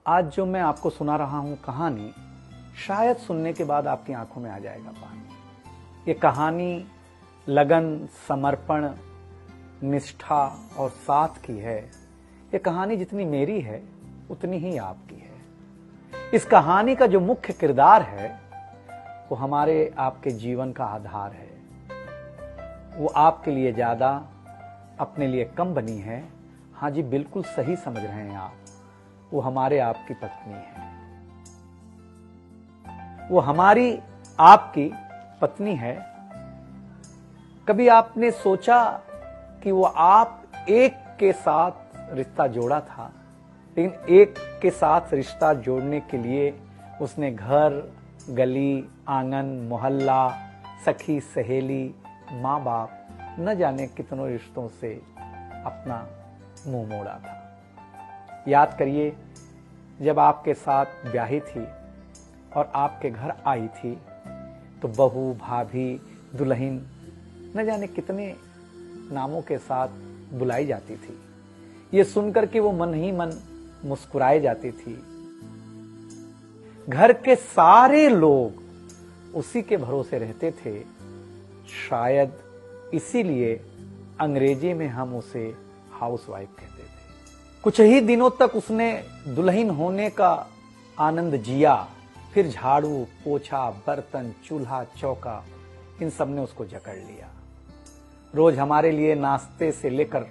आज जो मैं आपको सुना रहा हूं कहानी, शायद सुनने के बाद आपकी आंखों में आ जाएगा पानी। ये कहानी लगन, समर्पण, निष्ठा और साथ की है। ये कहानी जितनी मेरी है उतनी ही आपकी है। इस कहानी का जो मुख्य किरदार है वो हमारे आपके जीवन का आधार है। वो आपके लिए ज्यादा, अपने लिए कम बनी है। हाँ जी, बिल्कुल सही समझ रहे हैं आप। वो हमारे आपकी पत्नी है। वो हमारी आपकी पत्नी है। कभी आपने सोचा कि वो आप एक के साथ रिश्ता जोड़ा था, लेकिन एक के साथ रिश्ता जोड़ने के लिए उसने घर, गली, आंगन, मोहल्ला, सखी, सहेली, माँ बाप, न जाने कितनों रिश्तों से अपना मुंह मोड़ा था। याद करिए, जब आपके साथ ब्याही थी और आपके घर आई थी तो बहू, भाभी, दुल्हन, न जाने कितने नामों के साथ बुलाई जाती थी। ये सुनकर के वो मन ही मन मुस्कुराए जाती थी। घर के सारे लोग उसी के भरोसे रहते थे। शायद इसीलिए अंग्रेजी में हम उसे हाउसवाइफ कहते थे। कुछ ही दिनों तक उसने दुल्हन होने का आनंद जिया। फिर झाड़ू, पोछा, बर्तन, चूल्हा, चौका, इन सब ने उसको जकड़ लिया। रोज हमारे लिए नाश्ते से लेकर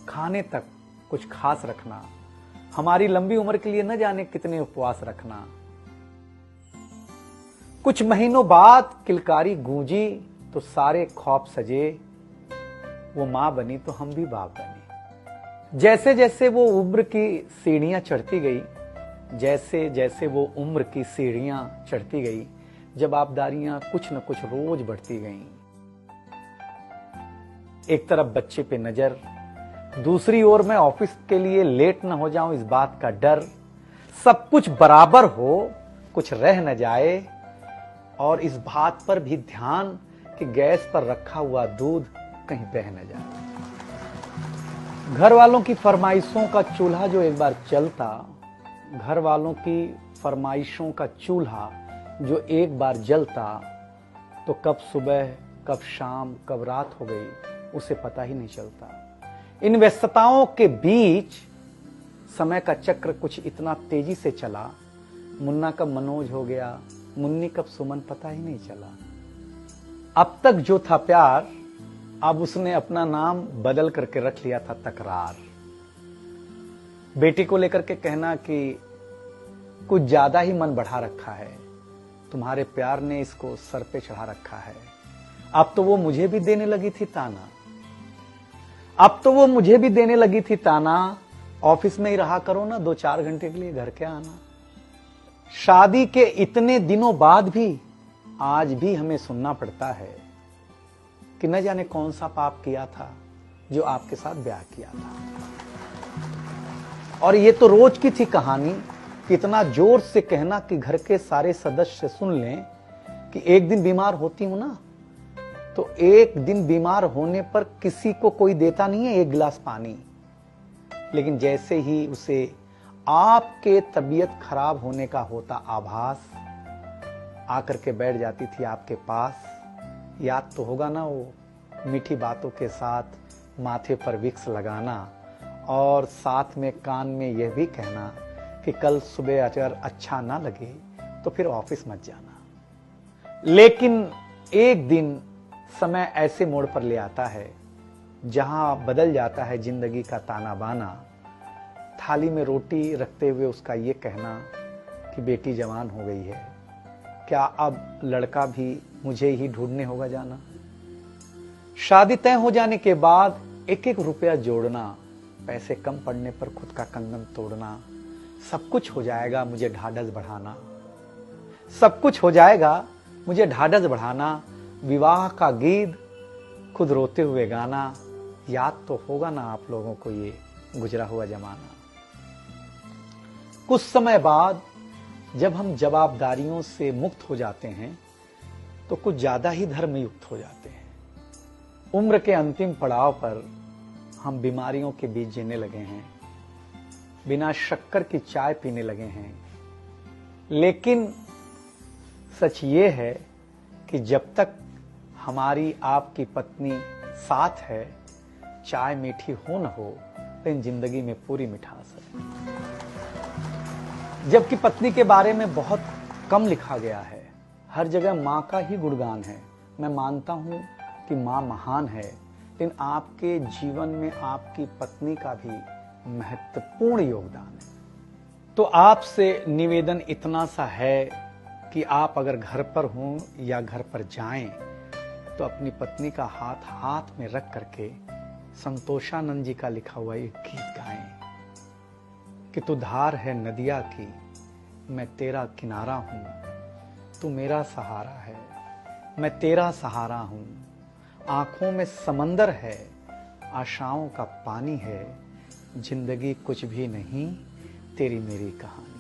खाने तक कुछ खास रखना, हमारी लंबी उम्र के लिए न जाने कितने उपवास रखना। कुछ महीनों बाद किलकारी गूंजी तो सारे खौफ सजे। वो मां बनी तो हम भी बाप बने। जैसे जैसे वो उम्र की सीढ़ियां चढ़ती गई, जैसे जैसे वो उम्र की सीढ़ियां चढ़ती गई, जवाबदारियां कुछ न कुछ रोज बढ़ती गईं। एक तरफ बच्चे पे नजर, दूसरी ओर मैं ऑफिस के लिए लेट न हो जाऊं इस बात का डर। सब कुछ बराबर हो, कुछ रह न जाए, और इस बात पर भी ध्यान कि गैस पर रखा हुआ दूध कहीं बह न जाए। घर वालों की फरमाइशों का चूल्हा जो एक बार चलता, घर वालों की फरमाइशों का चूल्हा जो एक बार जलता, तो कब सुबह, कब शाम, कब रात हो गई उसे पता ही नहीं चलता। इन व्यस्तताओं के बीच समय का चक्र कुछ इतना तेजी से चला, मुन्ना कब मनोज हो गया, मुन्नी कब सुमन, पता ही नहीं चला। अब तक जो था प्यार, अब उसने अपना नाम बदल करके रख लिया था तकरार। बेटी को लेकर के कहना कि कुछ ज्यादा ही मन बढ़ा रखा है, तुम्हारे प्यार ने इसको सर पे चढ़ा रखा है। अब तो वो मुझे भी देने लगी थी ताना, अब तो वो मुझे भी देने लगी थी ताना, ऑफिस में ही रहा करो ना, 2-4 घंटे के लिए घर के आना। शादी के इतने दिनों बाद भी आज भी हमें सुनना पड़ता है कि न जाने कौन सा पाप किया था जो आपके साथ ब्याह किया था। और ये तो रोज की थी कहानी। इतना जोर से कहना कि घर के सारे सदस्य सुन लें कि एक दिन बीमार होती हूं ना, तो एक दिन बीमार होने पर किसी को कोई देता नहीं है 1 गिलास पानी, लेकिन जैसे ही उसे आपके तबीयत खराब होने का होता आभास, आकर के बैठ जाती थी आपके पास। याद तो होगा ना, वो मीठी बातों के साथ माथे पर विक्स लगाना और साथ में कान में यह भी कहना कि कल सुबह अगर अच्छा ना लगे तो फिर ऑफिस मत जाना। लेकिन एक दिन समय ऐसे मोड़ पर ले आता है जहां बदल जाता है जिंदगी का ताना बाना। थाली में रोटी रखते हुए उसका ये कहना कि बेटी जवान हो गई है, क्या अब लड़का भी मुझे ही ढूंढने होगा जाना। शादी तय हो जाने के बाद 1-1 रुपया जोड़ना, पैसे कम पड़ने पर खुद का कंगन तोड़ना, सब कुछ हो जाएगा मुझे ढाढ़स बढ़ाना, सब कुछ हो जाएगा मुझे ढाढ़स बढ़ाना। विवाह का गीत खुद रोते हुए गाना। याद तो होगा ना आप लोगों को ये गुजरा हुआ जमाना। कुछ समय बाद जब हम जवाबदारियों से मुक्त हो जाते हैं तो कुछ ज्यादा ही धर्मयुक्त हो जाते हैं। उम्र के अंतिम पड़ाव पर हम बीमारियों के बीच जीने लगे हैं। बिना शक्कर की चाय पीने लगे हैं। लेकिन सच ये है कि जब तक हमारी आपकी पत्नी साथ है, चाय मीठी हो न हो, लेकिन जिंदगी में पूरी मिठास है। जबकि पत्नी के बारे में बहुत कम लिखा गया है, हर जगह मां का ही गुणगान है। मैं मानता हूं कि मां महान है, लेकिन आपके जीवन में आपकी पत्नी का भी महत्वपूर्ण योगदान है। तो आपसे निवेदन इतना सा है कि आप अगर घर पर हों या घर पर जाएं तो अपनी पत्नी का हाथ हाथ में रख करके संतोषानंद जी का लिखा हुआ एक गीत गाएं कि तू धार है नदिया की, मैं तेरा किनारा हूं, तू मेरा सहारा है, मैं तेरा सहारा हूं। आंखों में समंदर है, आशाओं का पानी है, जिंदगी कुछ भी नहीं, तेरी मेरी कहानी।